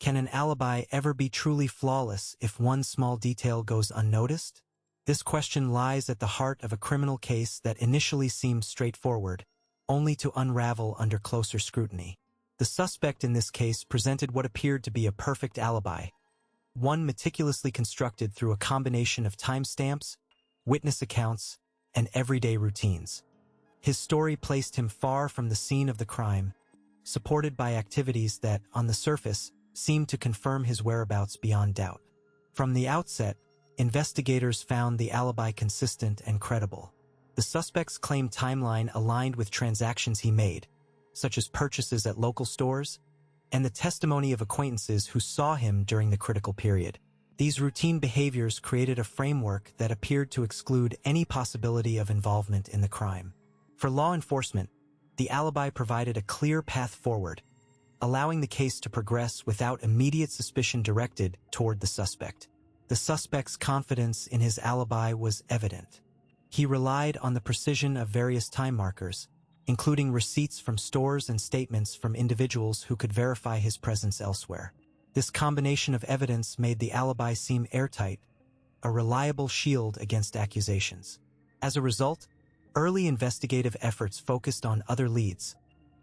Can an alibi ever be truly flawless if one small detail goes unnoticed? This question lies at the heart of a criminal case that initially seemed straightforward, only to unravel under closer scrutiny. The suspect in this case presented what appeared to be a perfect alibi, one meticulously constructed through a combination of timestamps, witness accounts, and everyday routines. His story placed him far from the scene of the crime, supported by activities that, on the surface, seemed to confirm his whereabouts beyond doubt. From the outset, investigators found the alibi consistent and credible. The suspect's claimed timeline aligned with transactions he made, such as purchases at local stores, and the testimony of acquaintances who saw him during the critical period. These routine behaviors created a framework that appeared to exclude any possibility of involvement in the crime. For law enforcement, the alibi provided a clear path forward, allowing the case to progress without immediate suspicion directed toward the suspect. The suspect's confidence in his alibi was evident. He relied on the precision of various time markers, including receipts from stores and statements from individuals who could verify his presence elsewhere. This combination of evidence made the alibi seem airtight, a reliable shield against accusations. As a result, early investigative efforts focused on other leads,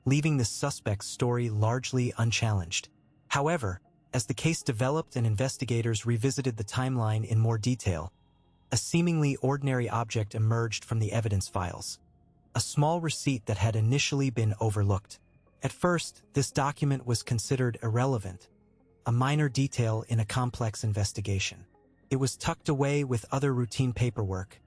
leaving the suspect's story largely unchallenged. However, as the case developed and investigators revisited the timeline in more detail, a seemingly ordinary object emerged from the evidence files. A small receipt that had initially been overlooked. At first, this document was considered irrelevant, a minor detail in a complex investigation. It was tucked away with other routine paperwork,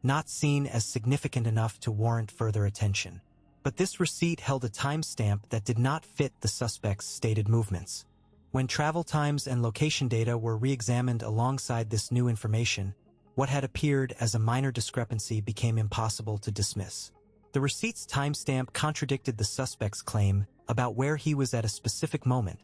not seen as significant enough to warrant further attention. But this receipt held a timestamp that did not fit the suspect's stated movements. When travel times and location data were re-examined alongside this new information, what had appeared as a minor discrepancy became impossible to dismiss. The receipt's timestamp contradicted the suspect's claim about where he was at a specific moment,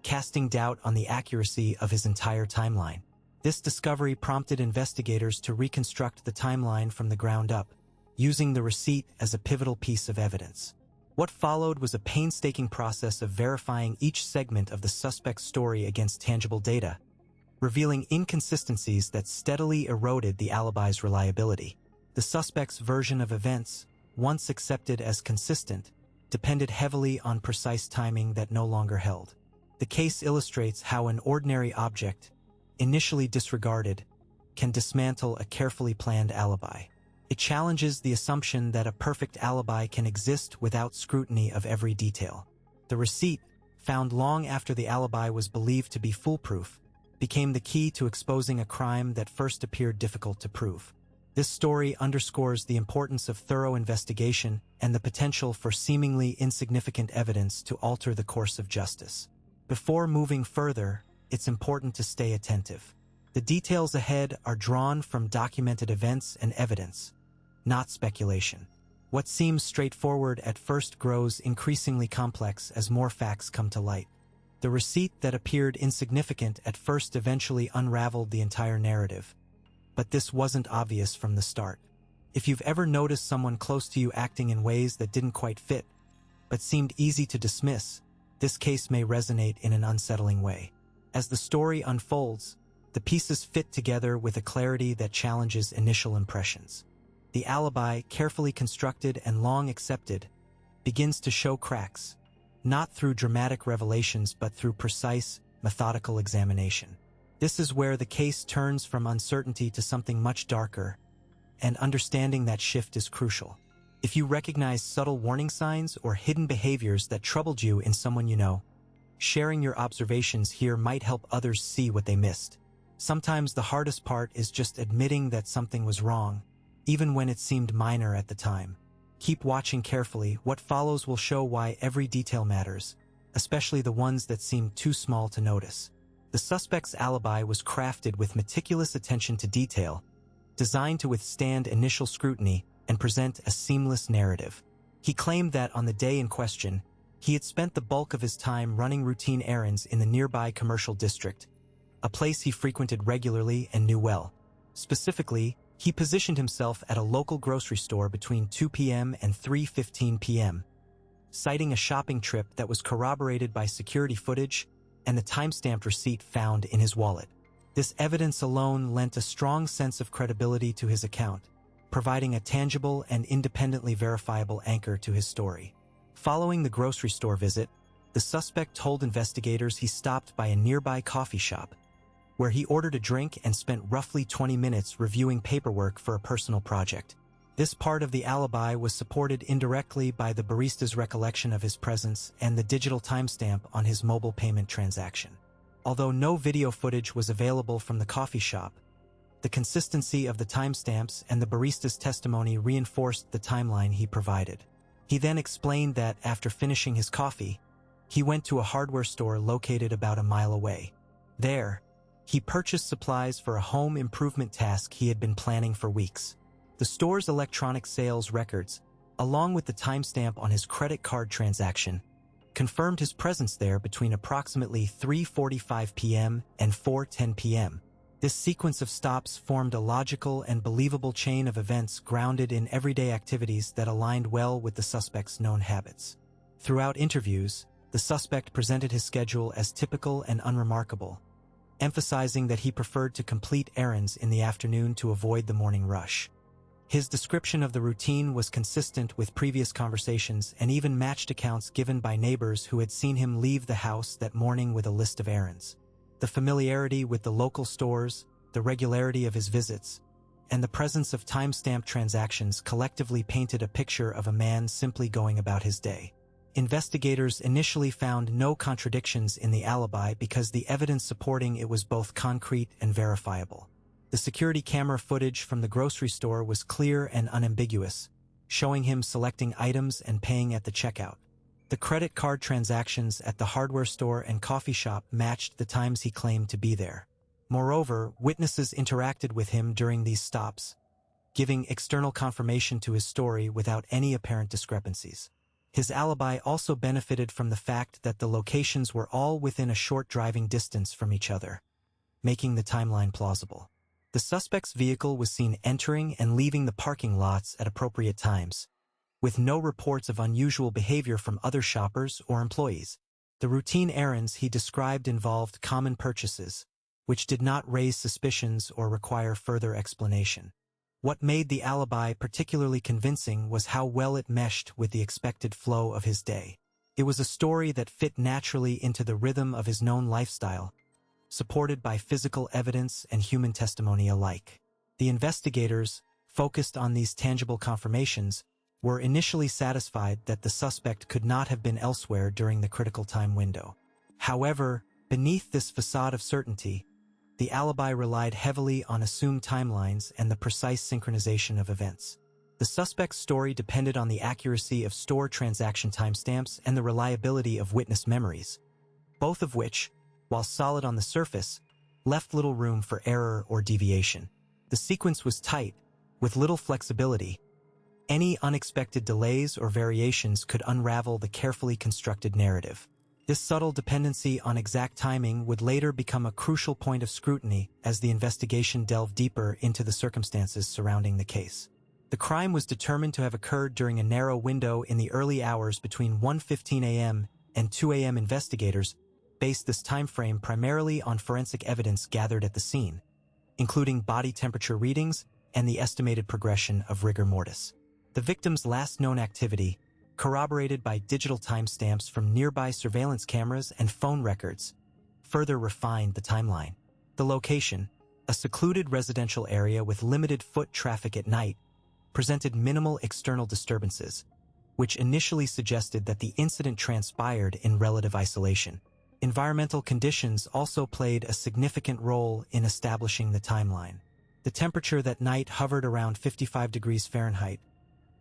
casting doubt on the accuracy of his entire timeline. This discovery prompted investigators to reconstruct the timeline from the ground up, using the receipt as a pivotal piece of evidence. What followed was a painstaking process of verifying each segment of the suspect's story against tangible data, revealing inconsistencies that steadily eroded the alibi's reliability. The suspect's version of events, once accepted as consistent, depended heavily on precise timing that no longer held. The case illustrates how an ordinary object, initially disregarded, can dismantle a carefully planned alibi. It challenges the assumption that a perfect alibi can exist without scrutiny of every detail. The receipt, found long after the alibi was believed to be foolproof, became the key to exposing a crime that first appeared difficult to prove. This story underscores the importance of thorough investigation and the potential for seemingly insignificant evidence to alter the course of justice. Before moving further, it's important to stay attentive. The details ahead are drawn from documented events and evidence, not speculation. What seems straightforward at first grows increasingly complex as more facts come to light. The receipt that appeared insignificant at first eventually unraveled the entire narrative. But this wasn't obvious from the start. If you've ever noticed someone close to you acting in ways that didn't quite fit, but seemed easy to dismiss, this case may resonate in an unsettling way. As the story unfolds, the pieces fit together with a clarity that challenges initial impressions. The alibi, carefully constructed and long accepted, begins to show cracks, not through dramatic revelations but through precise, methodical examination. This is where the case turns from uncertainty to something much darker, and understanding that shift is crucial. If you recognize subtle warning signs or hidden behaviors that troubled you in someone you know, sharing your observations here might help others see what they missed. Sometimes the hardest part is just admitting that something was wrong, even when it seemed minor at the time. Keep watching carefully. What follows will show why every detail matters, especially the ones that seem too small to notice. The suspect's alibi was crafted with meticulous attention to detail, designed to withstand initial scrutiny and present a seamless narrative. He claimed that on the day in question, he had spent the bulk of his time running routine errands in the nearby commercial district, a place he frequented regularly and knew well. Specifically, he positioned himself at a local grocery store between 2 p.m. and 3:15 p.m., citing a shopping trip that was corroborated by security footage and the timestamped receipt found in his wallet. This evidence alone lent a strong sense of credibility to his account, providing a tangible and independently verifiable anchor to his story. Following the grocery store visit, the suspect told investigators he stopped by a nearby coffee shop, where he ordered a drink and spent roughly 20 minutes reviewing paperwork for a personal project. This part of the alibi was supported indirectly by the barista's recollection of his presence and the digital timestamp on his mobile payment transaction. Although no video footage was available from the coffee shop, the consistency of the timestamps and the barista's testimony reinforced the timeline he provided. He then explained that after finishing his coffee, he went to a hardware store located about a mile away. There, he purchased supplies for a home improvement task he had been planning for weeks. The store's electronic sales records, along with the timestamp on his credit card transaction, confirmed his presence there between approximately 3:45 p.m. and 4:10 p.m. This sequence of stops formed a logical and believable chain of events grounded in everyday activities that aligned well with the suspect's known habits. Throughout interviews, the suspect presented his schedule as typical and unremarkable, emphasizing that he preferred to complete errands in the afternoon to avoid the morning rush. His description of the routine was consistent with previous conversations and even matched accounts given by neighbors who had seen him leave the house that morning with a list of errands. The familiarity with the local stores, the regularity of his visits, and the presence of time-stamped transactions collectively painted a picture of a man simply going about his day. Investigators initially found no contradictions in the alibi because the evidence supporting it was both concrete and verifiable. The security camera footage from the grocery store was clear and unambiguous, showing him selecting items and paying at the checkout. The credit card transactions at the hardware store and coffee shop matched the times he claimed to be there. Moreover, witnesses interacted with him during these stops, giving external confirmation to his story without any apparent discrepancies. His alibi also benefited from the fact that the locations were all within a short driving distance from each other, making the timeline plausible. The suspect's vehicle was seen entering and leaving the parking lots at appropriate times, with no reports of unusual behavior from other shoppers or employees. The routine errands he described involved common purchases, which did not raise suspicions or require further explanation. What made the alibi particularly convincing was how well it meshed with the expected flow of his day. It was a story that fit naturally into the rhythm of his known lifestyle, supported by physical evidence and human testimony alike. The investigators, focused on these tangible confirmations, were initially satisfied that the suspect could not have been elsewhere during the critical time window. However, beneath this facade of certainty, the alibi relied heavily on assumed timelines and the precise synchronization of events. The suspect's story depended on the accuracy of store transaction timestamps and the reliability of witness memories, both of which, while solid on the surface, left little room for error or deviation. The sequence was tight, with little flexibility. Any unexpected delays or variations could unravel the carefully constructed narrative. This subtle dependency on exact timing would later become a crucial point of scrutiny as the investigation delved deeper into the circumstances surrounding the case. The crime was determined to have occurred during a narrow window in the early hours between 1:15 a.m. and 2 a.m. Investigators based this time frame primarily on forensic evidence gathered at the scene, including body temperature readings and the estimated progression of rigor mortis. The victim's last known activity, corroborated by digital timestamps from nearby surveillance cameras and phone records, further refined the timeline. The location, a secluded residential area with limited foot traffic at night, presented minimal external disturbances, which initially suggested that the incident transpired in relative isolation. Environmental conditions also played a significant role in establishing the timeline. The temperature that night hovered around 55 degrees Fahrenheit,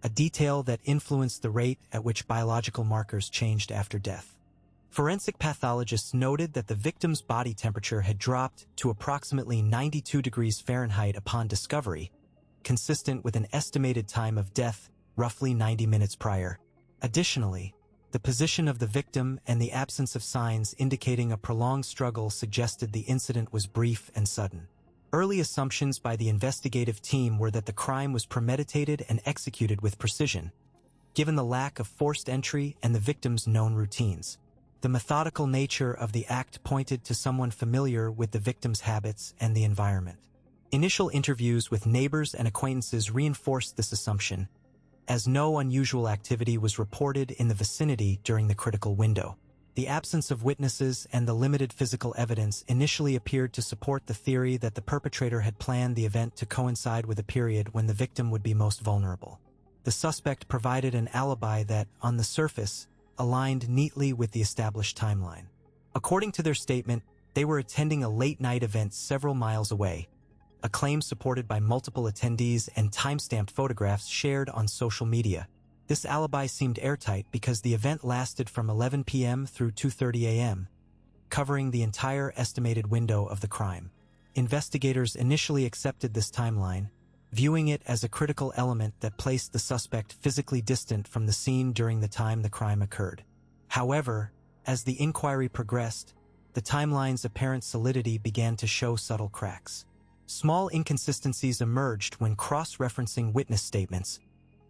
a detail that influenced the rate at which biological markers changed after death. Forensic pathologists noted that the victim's body temperature had dropped to approximately 92 degrees Fahrenheit upon discovery, consistent with an estimated time of death roughly 90 minutes prior. Additionally, the position of the victim and the absence of signs indicating a prolonged struggle suggested the incident was brief and sudden. Early assumptions by the investigative team were that the crime was premeditated and executed with precision, given the lack of forced entry and the victim's known routines. The methodical nature of the act pointed to someone familiar with the victim's habits and the environment. Initial interviews with neighbors and acquaintances reinforced this assumption, as no unusual activity was reported in the vicinity during the critical window. The absence of witnesses and the limited physical evidence initially appeared to support the theory that the perpetrator had planned the event to coincide with a period when the victim would be most vulnerable. The suspect provided an alibi that, on the surface, aligned neatly with the established timeline. According to their statement, they were attending a late-night event several miles away, a claim supported by multiple attendees and time-stamped photographs shared on social media. This alibi seemed airtight because the event lasted from 11 p.m. through 2:30 a.m., covering the entire estimated window of the crime. Investigators initially accepted this timeline, viewing it as a critical element that placed the suspect physically distant from the scene during the time the crime occurred. However, as the inquiry progressed, the timeline's apparent solidity began to show subtle cracks. Small inconsistencies emerged when cross-referencing witness statements,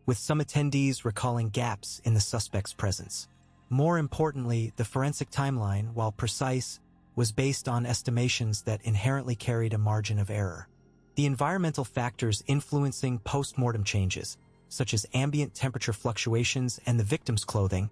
with some attendees recalling gaps in the suspect's presence. More importantly, the forensic timeline, while precise, was based on estimations that inherently carried a margin of error. The environmental factors influencing post-mortem changes, such as ambient temperature fluctuations and the victim's clothing,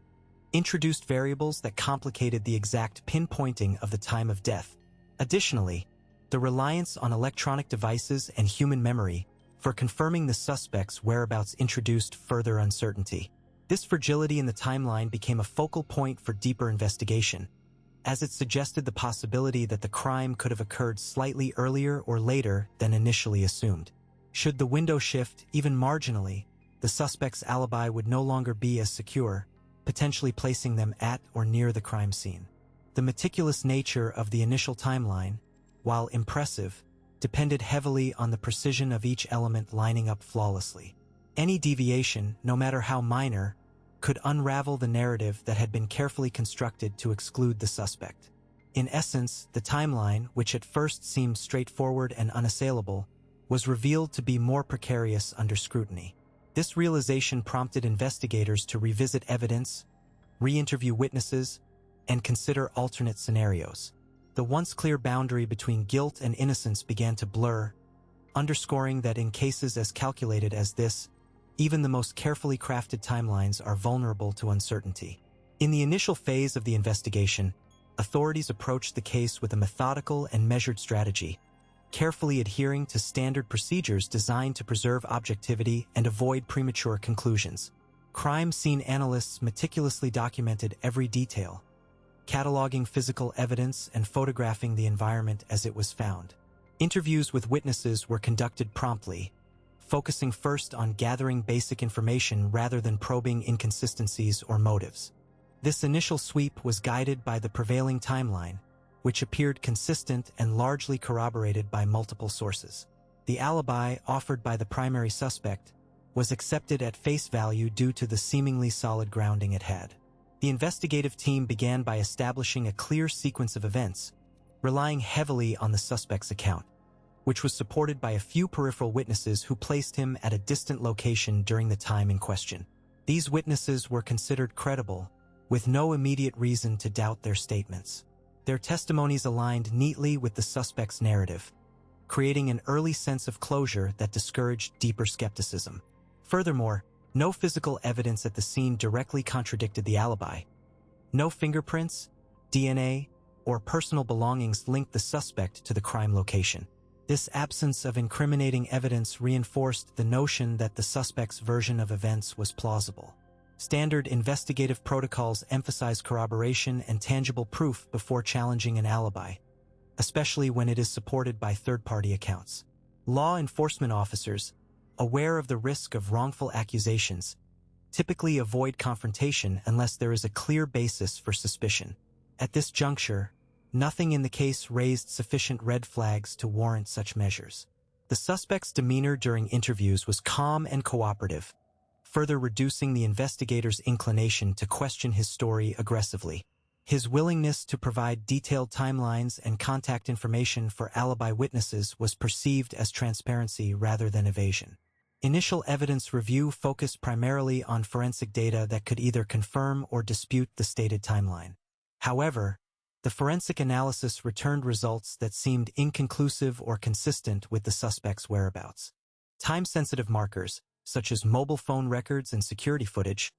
introduced variables that complicated the exact pinpointing of the time of death. Additionally, the reliance on electronic devices and human memory for confirming the suspect's whereabouts introduced further uncertainty. This fragility in the timeline became a focal point for deeper investigation, as it suggested the possibility that the crime could have occurred slightly earlier or later than initially assumed. Should the window shift even marginally, the suspect's alibi would no longer be as secure, potentially placing them at or near the crime scene. The meticulous nature of the initial timeline, while impressive, depended heavily on the precision of each element lining up flawlessly. Any deviation, no matter how minor, could unravel the narrative that had been carefully constructed to exclude the suspect. In essence, the timeline, which at first seemed straightforward and unassailable, was revealed to be more precarious under scrutiny. This realization prompted investigators to revisit evidence, re-interview witnesses, and consider alternate scenarios. The once clear boundary between guilt and innocence began to blur, underscoring that in cases as calculated as this, even the most carefully crafted timelines are vulnerable to uncertainty. In the initial phase of the investigation, authorities approached the case with a methodical and measured strategy, carefully adhering to standard procedures designed to preserve objectivity and avoid premature conclusions. Crime scene analysts meticulously documented every detail, cataloging physical evidence and photographing the environment as it was found. Interviews with witnesses were conducted promptly, focusing first on gathering basic information rather than probing inconsistencies or motives. This initial sweep was guided by the prevailing timeline, which appeared consistent and largely corroborated by multiple sources. The alibi offered by the primary suspect was accepted at face value due to the seemingly solid grounding it had. The investigative team began by establishing a clear sequence of events, relying heavily on the suspect's account, which was supported by a few peripheral witnesses who placed him at a distant location during the time in question. These witnesses were considered credible, with no immediate reason to doubt their statements. Their testimonies aligned neatly with the suspect's narrative, creating an early sense of closure that discouraged deeper skepticism. Furthermore, no physical evidence at the scene directly contradicted the alibi. No fingerprints, DNA, or personal belongings linked the suspect to the crime location. This absence of incriminating evidence reinforced the notion that the suspect's version of events was plausible. Standard investigative protocols emphasize corroboration and tangible proof before challenging an alibi, especially when it is supported by third-party accounts. Law enforcement officers, aware of the risk of wrongful accusations, typically avoid confrontation unless there is a clear basis for suspicion. At this juncture, nothing in the case raised sufficient red flags to warrant such measures. The suspect's demeanor during interviews was calm and cooperative, further reducing the investigator's inclination to question his story aggressively. His willingness to provide detailed timelines and contact information for alibi witnesses was perceived as transparency rather than evasion. Initial evidence review focused primarily on forensic data that could either confirm or dispute the stated timeline. However, the forensic analysis returned results that seemed inconclusive or consistent with the suspect's whereabouts. Time-sensitive markers, such as mobile phone records and security footage,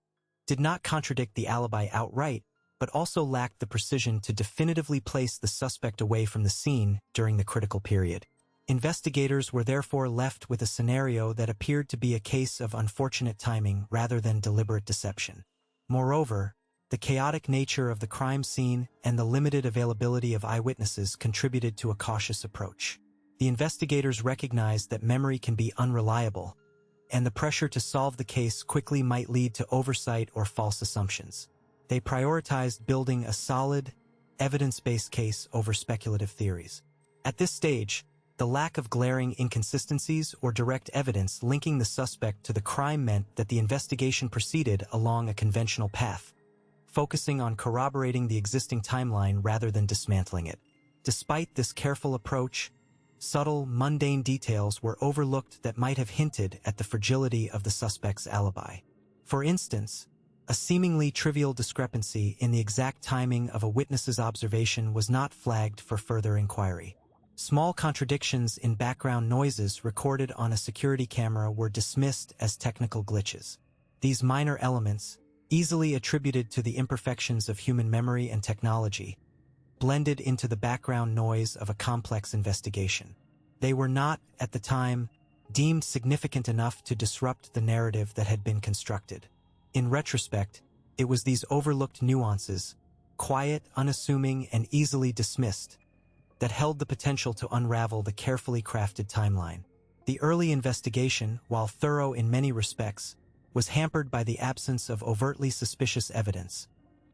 did not contradict the alibi outright, but also lacked the precision to definitively place the suspect away from the scene during the critical period. Investigators were therefore left with a scenario that appeared to be a case of unfortunate timing rather than deliberate deception. Moreover, the chaotic nature of the crime scene and the limited availability of eyewitnesses contributed to a cautious approach. The investigators recognized that memory can be unreliable, and the pressure to solve the case quickly might lead to oversight or false assumptions. They prioritized building a solid, evidence-based case over speculative theories. At this stage, the lack of glaring inconsistencies or direct evidence linking the suspect to the crime meant that the investigation proceeded along a conventional path, focusing on corroborating the existing timeline rather than dismantling it. Despite this careful approach, subtle, mundane details were overlooked that might have hinted at the fragility of the suspect's alibi. For instance, a seemingly trivial discrepancy in the exact timing of a witness's observation was not flagged for further inquiry. Small contradictions in background noises recorded on a security camera were dismissed as technical glitches. These minor elements, easily attributed to the imperfections of human memory and technology, blended into the background noise of a complex investigation. They were not, at the time, deemed significant enough to disrupt the narrative that had been constructed. In retrospect, it was these overlooked nuances, quiet, unassuming, and easily dismissed, that held the potential to unravel the carefully crafted timeline. The early investigation, while thorough in many respects, was hampered by the absence of overtly suspicious evidence,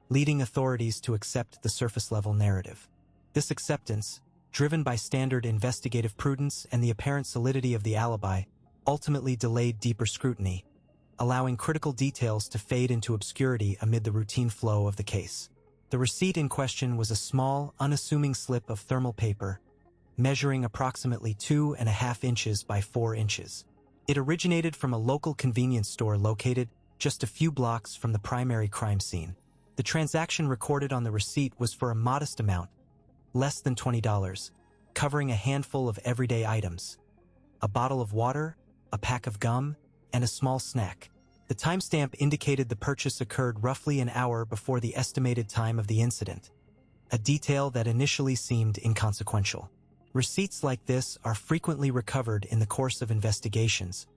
leading authorities to accept the surface-level narrative. This acceptance, driven by standard investigative prudence and the apparent solidity of the alibi, ultimately delayed deeper scrutiny, allowing critical details to fade into obscurity amid the routine flow of the case. The receipt in question was a small, unassuming slip of thermal paper, measuring approximately 2.5 inches by 4 inches. It originated from a local convenience store located just a few blocks from the primary crime scene. The transaction recorded on the receipt was for a modest amount, less than $20, covering a handful of everyday items: a bottle of water, a pack of gum, and a small snack. The timestamp indicated the purchase occurred roughly an hour before the estimated time of the incident, a detail that initially seemed inconsequential. Receipts like this are frequently recovered in the course of investigations,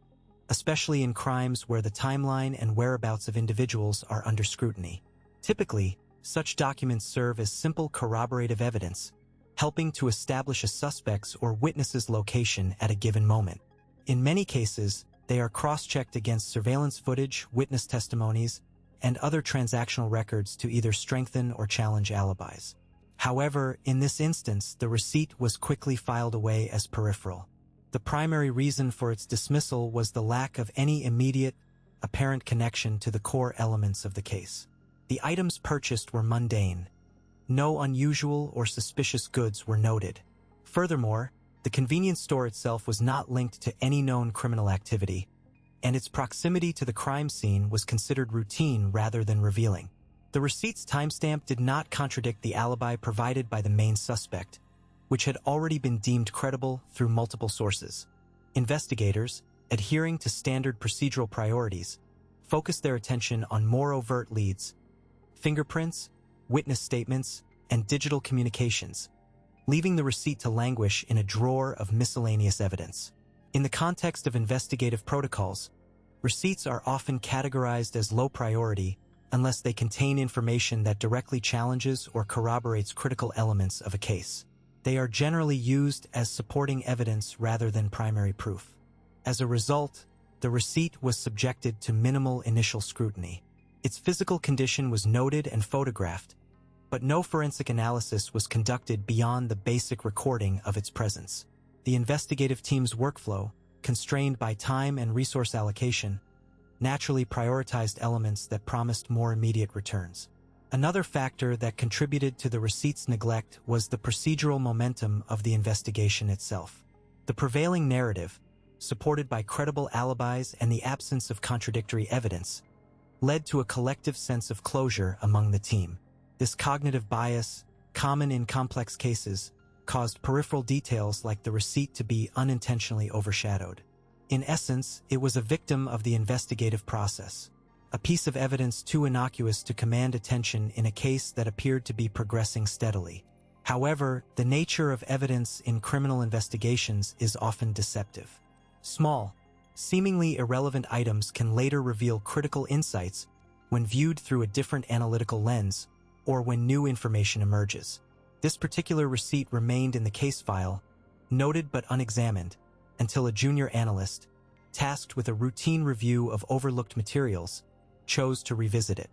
especially in crimes where the timeline and whereabouts of individuals are under scrutiny. Typically, such documents serve as simple corroborative evidence, helping to establish a suspect's or witness's location at a given moment. In many cases, they are cross-checked against surveillance footage, witness testimonies, and other transactional records to either strengthen or challenge alibis. However, in this instance, the receipt was quickly filed away as peripheral. The primary reason for its dismissal was the lack of any immediate, apparent connection to the core elements of the case. The items purchased were mundane. No unusual or suspicious goods were noted. Furthermore, the convenience store itself was not linked to any known criminal activity, and its proximity to the crime scene was considered routine rather than revealing. The receipt's timestamp did not contradict the alibi provided by the main suspect, which had already been deemed credible through multiple sources. Investigators, adhering to standard procedural priorities, focused their attention on more overt leads: fingerprints, witness statements, and digital communications, leaving the receipt to languish in a drawer of miscellaneous evidence. In the context of investigative protocols, receipts are often categorized as low priority unless they contain information that directly challenges or corroborates critical elements of a case. They are generally used as supporting evidence rather than primary proof. As a result, the receipt was subjected to minimal initial scrutiny. Its physical condition was noted and photographed, but no forensic analysis was conducted beyond the basic recording of its presence. The investigative team's workflow, constrained by time and resource allocation, naturally prioritized elements that promised more immediate returns. Another factor that contributed to the receipt's neglect was the procedural momentum of the investigation itself. The prevailing narrative, supported by credible alibis and the absence of contradictory evidence, led to a collective sense of closure among the team. This cognitive bias, common in complex cases, caused peripheral details like the receipt to be unintentionally overshadowed. In essence, it was a victim of the investigative process, a piece of evidence too innocuous to command attention in a case that appeared to be progressing steadily. However, the nature of evidence in criminal investigations is often deceptive. Small, seemingly irrelevant items can later reveal critical insights when viewed through a different analytical lens or when new information emerges. This particular receipt remained in the case file, noted but unexamined, until a junior analyst, tasked with a routine review of overlooked materials, chose to revisit it.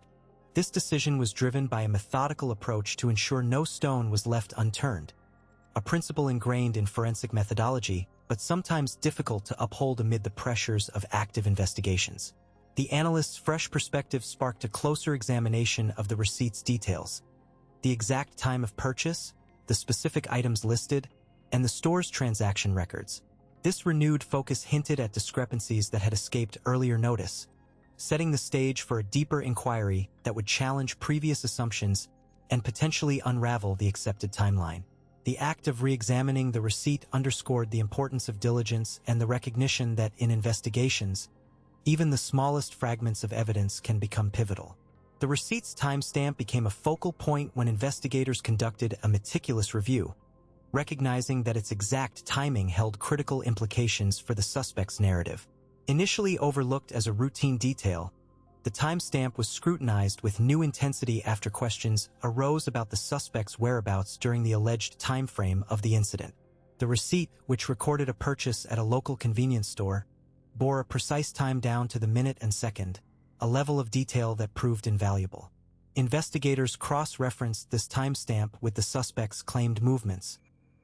This decision was driven by a methodical approach to ensure no stone was left unturned, a principle ingrained in forensic methodology, but sometimes difficult to uphold amid the pressures of active investigations. The analyst's fresh perspective sparked a closer examination of the receipt's details: the exact time of purchase, the specific items listed, and the store's transaction records. This renewed focus hinted at discrepancies that had escaped earlier notice, setting the stage for a deeper inquiry that would challenge previous assumptions and potentially unravel the accepted timeline. The act of re-examining the receipt underscored the importance of diligence and the recognition that in investigations, even the smallest fragments of evidence can become pivotal. The receipt's timestamp became a focal point when investigators conducted a meticulous review, recognizing that its exact timing held critical implications for the suspect's narrative. Initially overlooked as a routine detail, the timestamp was scrutinized with new intensity after questions arose about the suspect's whereabouts during the alleged time frame of the incident. The receipt, which recorded a purchase at a local convenience store, bore a precise time down to the minute and second, a level of detail that proved invaluable. Investigators cross-referenced this timestamp with the suspect's claimed movements,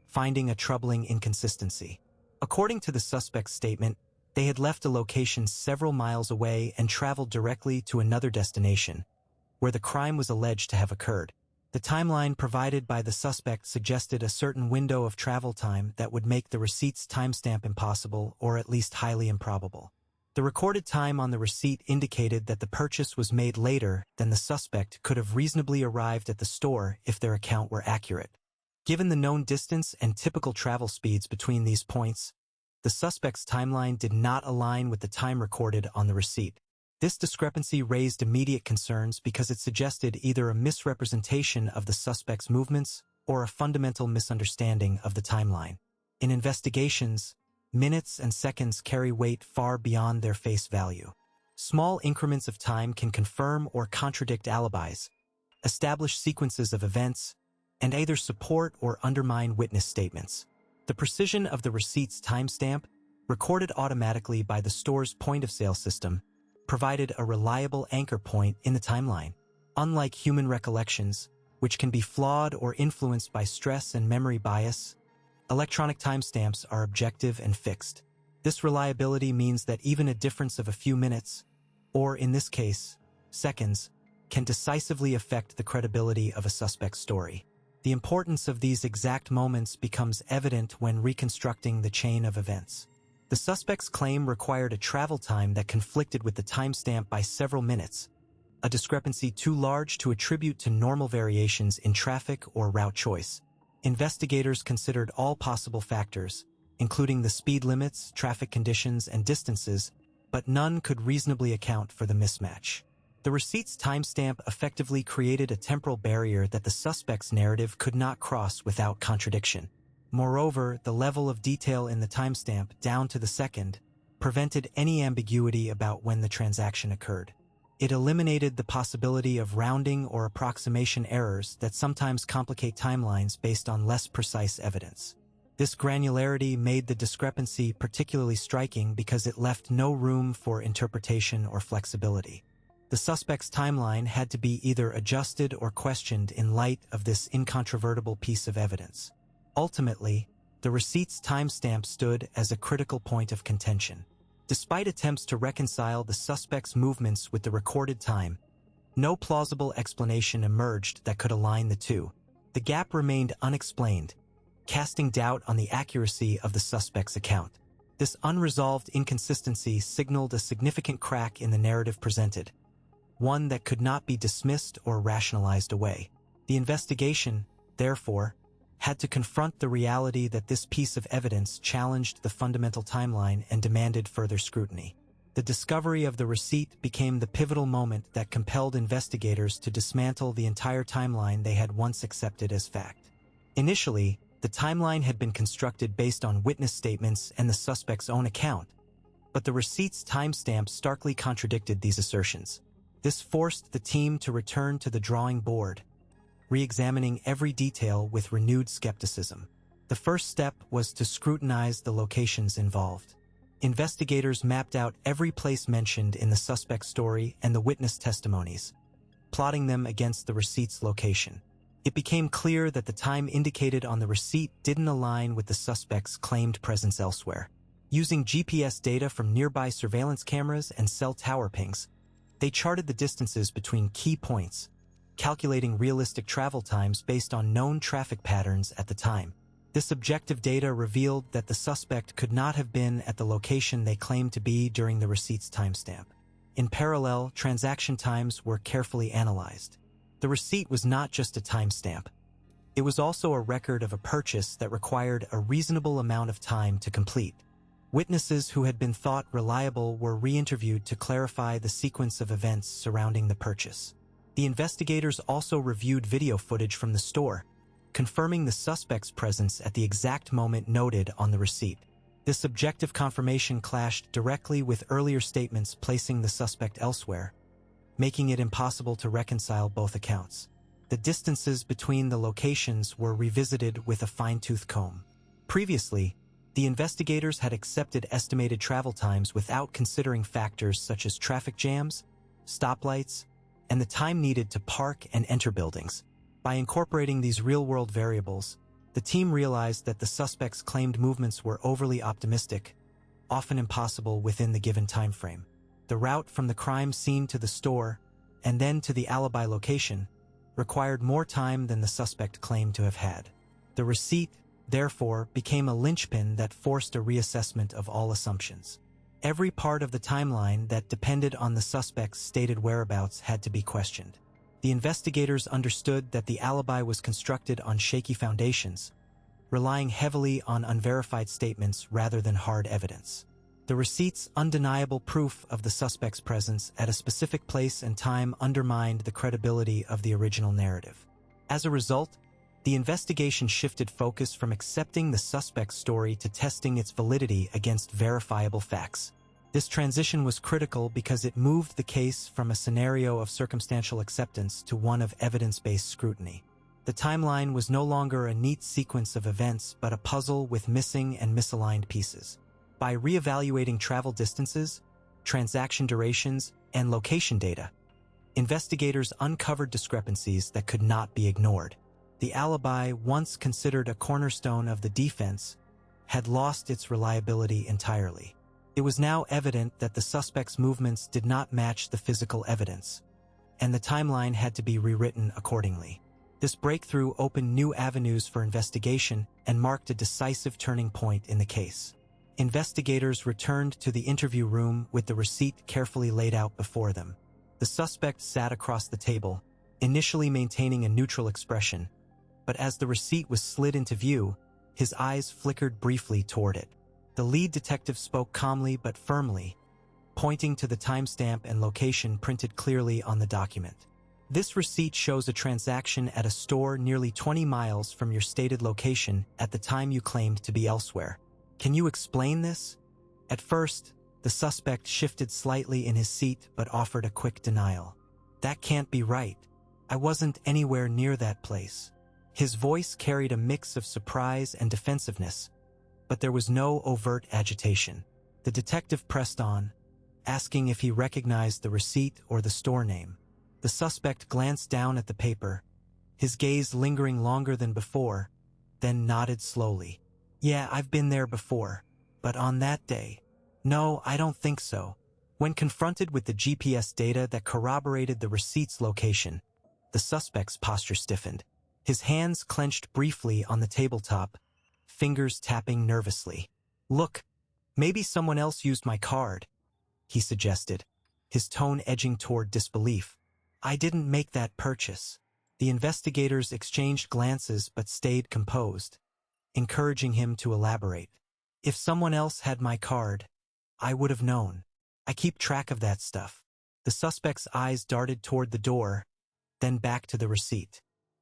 finding a troubling inconsistency. According to the suspect's statement, they had left a location several miles away and traveled directly to another destination, where the crime was alleged to have occurred. The timeline provided by the suspect suggested a certain window of travel time that would make the receipt's timestamp impossible or at least highly improbable. The recorded time on the receipt indicated that the purchase was made later than the suspect could have reasonably arrived at the store if their account were accurate. Given the known distance and typical travel speeds between these points, the suspect's timeline did not align with the time recorded on the receipt. This discrepancy raised immediate concerns because it suggested either a misrepresentation of the suspect's movements or a fundamental misunderstanding of the timeline. In investigations, minutes and seconds carry weight far beyond their face value. Small increments of time can confirm or contradict alibis, establish sequences of events, and either support or undermine witness statements. The precision of the receipt's timestamp, recorded automatically by the store's point-of-sale system, provided a reliable anchor point in the timeline. Unlike human recollections, which can be flawed or influenced by stress and memory bias, electronic timestamps are objective and fixed. This reliability means that even a difference of a few minutes, or in this case, seconds, can decisively affect the credibility of a suspect's story. The importance of these exact moments becomes evident when reconstructing the chain of events. The suspect's claim required a travel time that conflicted with the timestamp by several minutes, a discrepancy too large to attribute to normal variations in traffic or route choice. Investigators considered all possible factors, including the speed limits, traffic conditions, and distances, but none could reasonably account for the mismatch. The receipt's timestamp effectively created a temporal barrier that the suspect's narrative could not cross without contradiction. Moreover, the level of detail in the timestamp, down to the second, prevented any ambiguity about when the transaction occurred. It eliminated the possibility of rounding or approximation errors that sometimes complicate timelines based on less precise evidence. This granularity made the discrepancy particularly striking because it left no room for interpretation or flexibility. The suspect's timeline had to be either adjusted or questioned in light of this incontrovertible piece of evidence. Ultimately, the receipt's timestamp stood as a critical point of contention. Despite attempts to reconcile the suspect's movements with the recorded time, no plausible explanation emerged that could align the two. The gap remained unexplained, casting doubt on the accuracy of the suspect's account. This unresolved inconsistency signaled a significant crack in the narrative presented, one that could not be dismissed or rationalized away. The investigation, therefore, had to confront the reality that this piece of evidence challenged the fundamental timeline and demanded further scrutiny. The discovery of the receipt became the pivotal moment that compelled investigators to dismantle the entire timeline they had once accepted as fact. Initially, the timeline had been constructed based on witness statements and the suspect's own account, but the receipt's timestamp starkly contradicted these assertions. This forced the team to return to the drawing board, re-examining every detail with renewed skepticism. The first step was to scrutinize the locations involved. Investigators mapped out every place mentioned in the suspect's story and the witness testimonies, plotting them against the receipt's location. It became clear that the time indicated on the receipt didn't align with the suspect's claimed presence elsewhere. Using GPS data from nearby surveillance cameras and cell tower pings, they charted the distances between key points, calculating realistic travel times based on known traffic patterns at the time. This objective data revealed that the suspect could not have been at the location they claimed to be during the receipt's timestamp. In parallel, transaction times were carefully analyzed. The receipt was not just a timestamp. It was also a record of a purchase that required a reasonable amount of time to complete. Witnesses who had been thought reliable were re-interviewed to clarify the sequence of events surrounding the purchase. The investigators also reviewed video footage from the store, confirming the suspect's presence at the exact moment noted on the receipt. This objective confirmation clashed directly with earlier statements placing the suspect elsewhere, making it impossible to reconcile both accounts. The distances between the locations were revisited with a fine-tooth comb. Previously, the investigators had accepted estimated travel times without considering factors such as traffic jams, stoplights, and the time needed to park and enter buildings. By incorporating these real-world variables, the team realized that the suspect's claimed movements were overly optimistic, often impossible within the given time frame. The route from the crime scene to the store, and then to the alibi location, required more time than the suspect claimed to have had. The receipt, therefore, became a linchpin that forced a reassessment of all assumptions. Every part of the timeline that depended on the suspect's stated whereabouts had to be questioned. The investigators understood that the alibi was constructed on shaky foundations, relying heavily on unverified statements rather than hard evidence. The receipt's undeniable proof of the suspect's presence at a specific place and time undermined the credibility of the original narrative. As a result, the investigation shifted focus from accepting the suspect's story to testing its validity against verifiable facts. This transition was critical because it moved the case from a scenario of circumstantial acceptance to one of evidence-based scrutiny. The timeline was no longer a neat sequence of events but a puzzle with missing and misaligned pieces. By reevaluating travel distances, transaction durations, and location data, investigators uncovered discrepancies that could not be ignored. The alibi, once considered a cornerstone of the defense, had lost its reliability entirely. It was now evident that the suspect's movements did not match the physical evidence, and the timeline had to be rewritten accordingly. This breakthrough opened new avenues for investigation and marked a decisive turning point in the case. Investigators returned to the interview room with the receipt carefully laid out before them. The suspect sat across the table, initially maintaining a neutral expression, but as the receipt was slid into view, his eyes flickered briefly toward it. The lead detective spoke calmly but firmly, pointing to the timestamp and location printed clearly on the document. This receipt shows a transaction at a store nearly 20 miles from your stated location at the time you claimed to be elsewhere. Can you explain this? At first, the suspect shifted slightly in his seat but offered a quick denial. That can't be right. I wasn't anywhere near that place. His voice carried a mix of surprise and defensiveness, but there was no overt agitation. The detective pressed on, asking if he recognized the receipt or the store name. The suspect glanced down at the paper, his gaze lingering longer than before, then nodded slowly. Yeah, I've been there before, but on that day. No, I don't think so. When confronted with the GPS data that corroborated the receipt's location, the suspect's posture stiffened. His hands clenched briefly on the tabletop, fingers tapping nervously. Look, maybe someone else used my card, he suggested, his tone edging toward disbelief. I didn't make that purchase. The investigators exchanged glances but stayed composed, encouraging him to elaborate. If someone else had my card, I would have known. I keep track of that stuff. The suspect's eyes darted toward the door, then back to the receipt.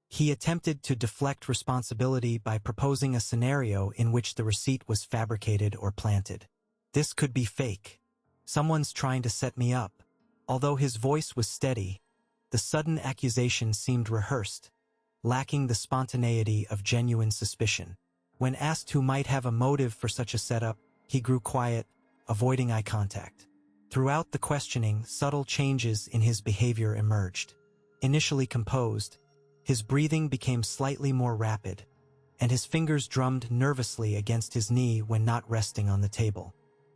He attempted to deflect responsibility by proposing a scenario in which the receipt was fabricated or planted. This could be fake. Someone's trying to set me up. Although his voice was steady, the sudden accusation seemed rehearsed, lacking the spontaneity of genuine suspicion. When asked who might have a motive for such a setup, he grew quiet, avoiding eye contact. Throughout the questioning, subtle changes in his behavior emerged. Initially composed, his breathing became slightly more rapid, and his fingers drummed nervously against his knee when not resting on the table.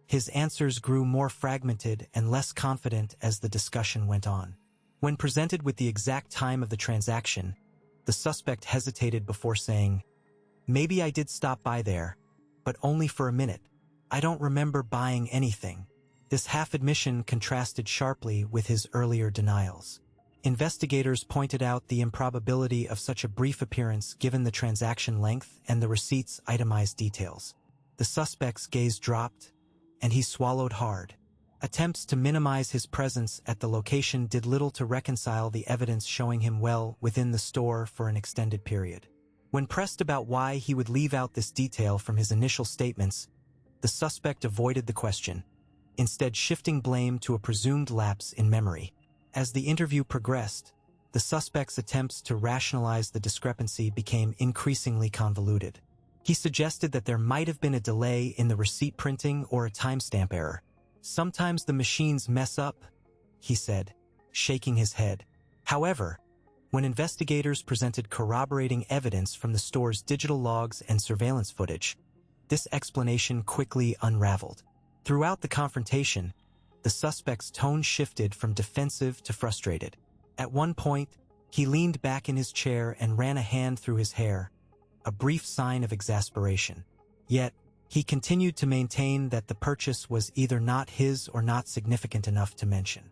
His answers grew more fragmented and less confident as the discussion went on. When presented with the exact time of the transaction, the suspect hesitated before saying, "Maybe I did stop by there, but only for a minute. I don't remember buying anything." This half-admission contrasted sharply with his earlier denials. Investigators pointed out the improbability of such a brief appearance given the transaction length and the receipt's itemized details. The suspect's gaze dropped, and he swallowed hard. Attempts to minimize his presence at the location did little to reconcile the evidence showing him well within the store for an extended period. When pressed about why he would leave out this detail from his initial statements, the suspect avoided the question, instead shifting blame to a presumed lapse in memory. As the interview progressed, the suspect's attempts to rationalize the discrepancy became increasingly convoluted. He suggested that there might have been a delay in the receipt printing or a timestamp error. "Sometimes the machines mess up," he said, shaking his head. However, when investigators presented corroborating evidence from the store's digital logs and surveillance footage, this explanation quickly unraveled. Throughout the confrontation, the suspect's tone shifted from defensive to frustrated. At one point, he leaned back in his chair and ran a hand through his hair, a brief sign of exasperation. Yet, he continued to maintain that the purchase was either not his or not significant enough to mention.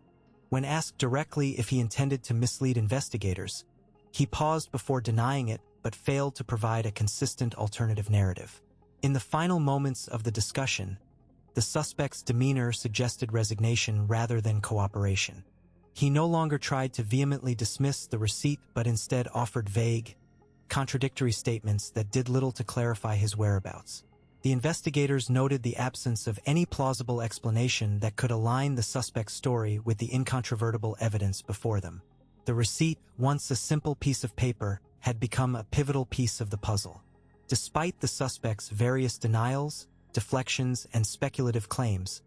When asked directly if he intended to mislead investigators, he paused before denying it but failed to provide a consistent alternative narrative. In the final moments of the discussion, the suspect's demeanor suggested resignation rather than cooperation. He no longer tried to vehemently dismiss the receipt but instead offered vague, contradictory statements that did little to clarify his whereabouts. The investigators noted the absence of any plausible explanation that could align the suspect's story with the incontrovertible evidence before them. The receipt, once a simple piece of paper, had become a pivotal piece of the puzzle. Despite the suspect's various denials, deflections, and speculative claims,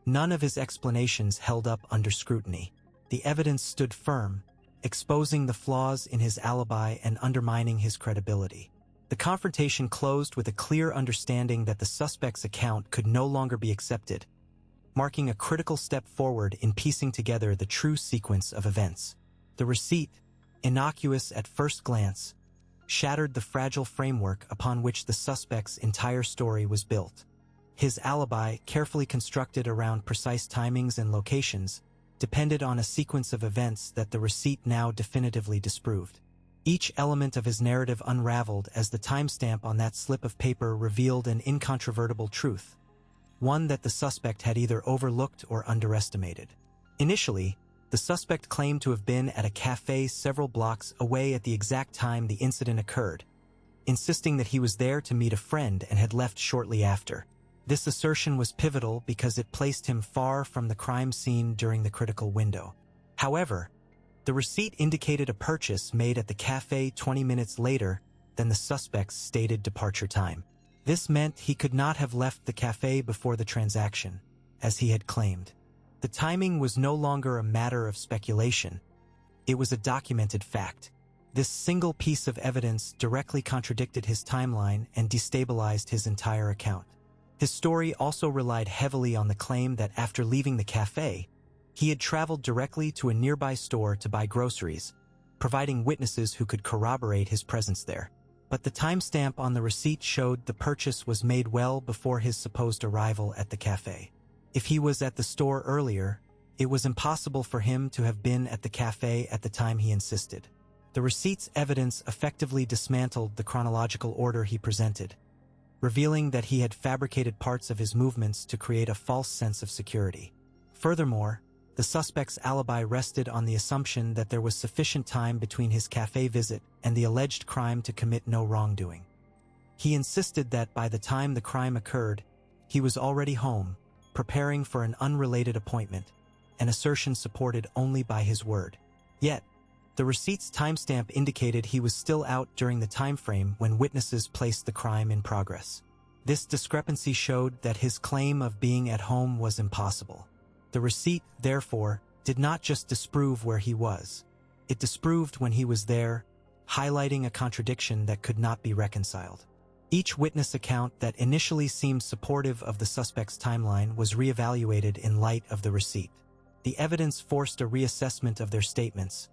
none of his explanations held up under scrutiny. The evidence stood firm, exposing the flaws in his alibi and undermining his credibility. The confrontation closed with a clear understanding that the suspect's account could no longer be accepted, marking a critical step forward in piecing together the true sequence of events. The receipt, innocuous at first glance, shattered the fragile framework upon which the suspect's entire story was built. His alibi, carefully constructed around precise timings and locations, depended on a sequence of events that the receipt now definitively disproved. Each element of his narrative unraveled as the timestamp on that slip of paper revealed an incontrovertible truth, one that the suspect had either overlooked or underestimated. Initially, the suspect claimed to have been at a cafe several blocks away at the exact time the incident occurred, insisting that he was there to meet a friend and had left shortly after. This assertion was pivotal because it placed him far from the crime scene during the critical window. However, the receipt indicated a purchase made at the cafe 20 minutes later than the suspect's stated departure time. This meant he could not have left the cafe before the transaction, as he had claimed. The timing was no longer a matter of speculation. It was a documented fact. This single piece of evidence directly contradicted his timeline and destabilized his entire account. His story also relied heavily on the claim that after leaving the cafe, he had traveled directly to a nearby store to buy groceries, providing witnesses who could corroborate his presence there. But the timestamp on the receipt showed the purchase was made well before his supposed arrival at the cafe. If he was at the store earlier, it was impossible for him to have been at the cafe at the time he insisted. The receipt's evidence effectively dismantled the chronological order he presented, revealing that he had fabricated parts of his movements to create a false sense of security. Furthermore, the suspect's alibi rested on the assumption that there was sufficient time between his cafe visit and the alleged crime to commit no wrongdoing. He insisted that by the time the crime occurred, he was already home, preparing for an unrelated appointment, an assertion supported only by his word. Yet, the receipt's timestamp indicated he was still out during the time frame when witnesses placed the crime in progress. This discrepancy showed that his claim of being at home was impossible. The receipt, therefore, did not just disprove where he was. It disproved when he was there, highlighting a contradiction that could not be reconciled. Each witness account that initially seemed supportive of the suspect's timeline was reevaluated in light of the receipt. The evidence forced a reassessment of their statements,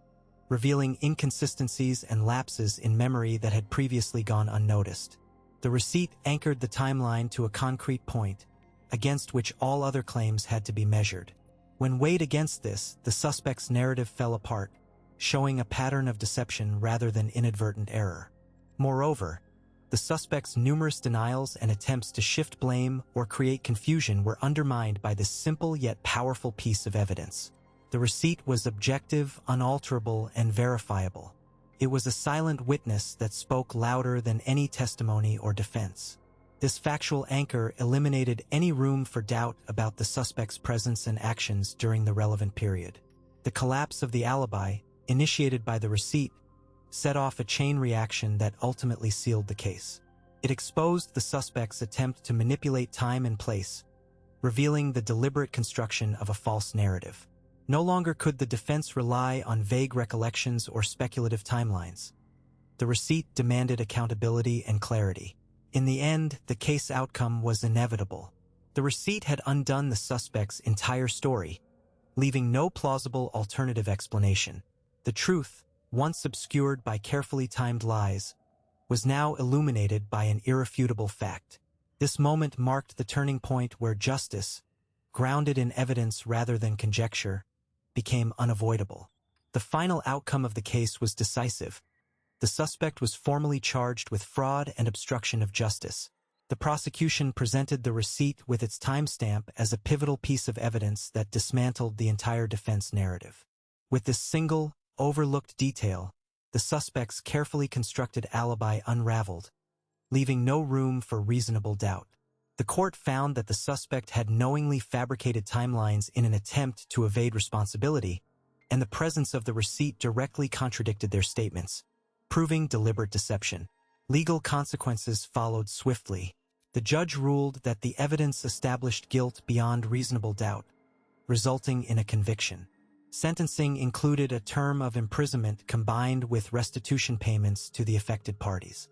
revealing inconsistencies and lapses in memory that had previously gone unnoticed. The receipt anchored the timeline to a concrete point, against which all other claims had to be measured. When weighed against this, the suspect's narrative fell apart, showing a pattern of deception rather than inadvertent error. Moreover, the suspect's numerous denials and attempts to shift blame or create confusion were undermined by this simple yet powerful piece of evidence. The receipt was objective, unalterable, and verifiable. It was a silent witness that spoke louder than any testimony or defense. This factual anchor eliminated any room for doubt about the suspect's presence and actions during the relevant period. The collapse of the alibi, initiated by the receipt, set off a chain reaction that ultimately sealed the case. It exposed the suspect's attempt to manipulate time and place, revealing the deliberate construction of a false narrative. No longer could the defense rely on vague recollections or speculative timelines. The receipt demanded accountability and clarity. In the end, the case outcome was inevitable. The receipt had undone the suspect's entire story, leaving no plausible alternative explanation. The truth, once obscured by carefully timed lies, was now illuminated by an irrefutable fact. This moment marked the turning point where justice, grounded in evidence rather than conjecture, became unavoidable. The final outcome of the case was decisive. The suspect was formally charged with fraud and obstruction of justice. The prosecution presented the receipt with its timestamp as a pivotal piece of evidence that dismantled the entire defense narrative. With this single, overlooked detail, the suspect's carefully constructed alibi unraveled, leaving no room for reasonable doubt. The court found that the suspect had knowingly fabricated timelines in an attempt to evade responsibility, and the presence of the receipt directly contradicted their statements, proving deliberate deception. Legal consequences followed swiftly. The judge ruled that the evidence established guilt beyond reasonable doubt, resulting in a conviction. Sentencing included a term of imprisonment combined with restitution payments to the affected parties.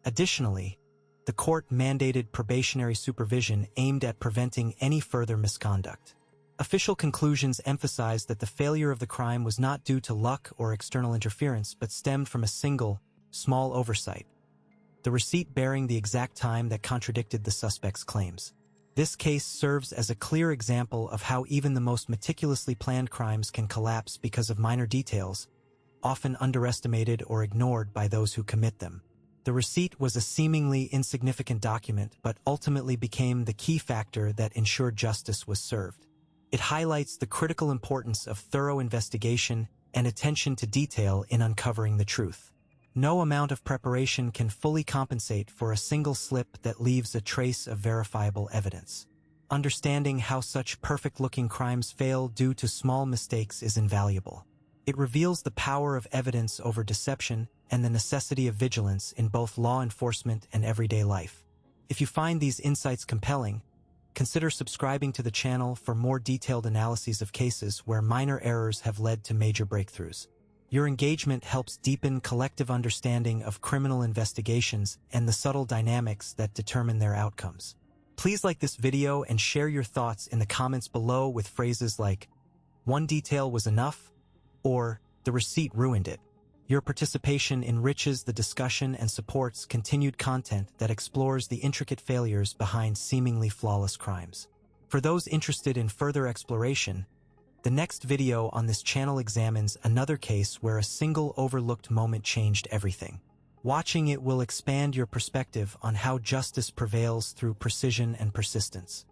Additionally, the court mandated probationary supervision aimed at preventing any further misconduct. Official conclusions emphasized that the failure of the crime was not due to luck or external interference but stemmed from a single, small oversight, the receipt bearing the exact time that contradicted the suspect's claims. This case serves as a clear example of how even the most meticulously planned crimes can collapse because of minor details, often underestimated or ignored by those who commit them. The receipt was a seemingly insignificant document but ultimately became the key factor that ensured justice was served. It highlights the critical importance of thorough investigation and attention to detail in uncovering the truth. No amount of preparation can fully compensate for a single slip that leaves a trace of verifiable evidence. Understanding how such perfect-looking crimes fail due to small mistakes is invaluable. It reveals the power of evidence over deception and the necessity of vigilance in both law enforcement and everyday life. If you find these insights compelling, consider subscribing to the channel for more detailed analyses of cases where minor errors have led to major breakthroughs. Your engagement helps deepen collective understanding of criminal investigations and the subtle dynamics that determine their outcomes. Please like this video and share your thoughts in the comments below with phrases like, "One detail was enough," or "The receipt ruined it." Your participation enriches the discussion and supports continued content that explores the intricate failures behind seemingly flawless crimes. For those interested in further exploration, The next video on this channel examines another case where a single overlooked moment changed everything. Watching it will expand your perspective on how justice prevails through precision and persistence.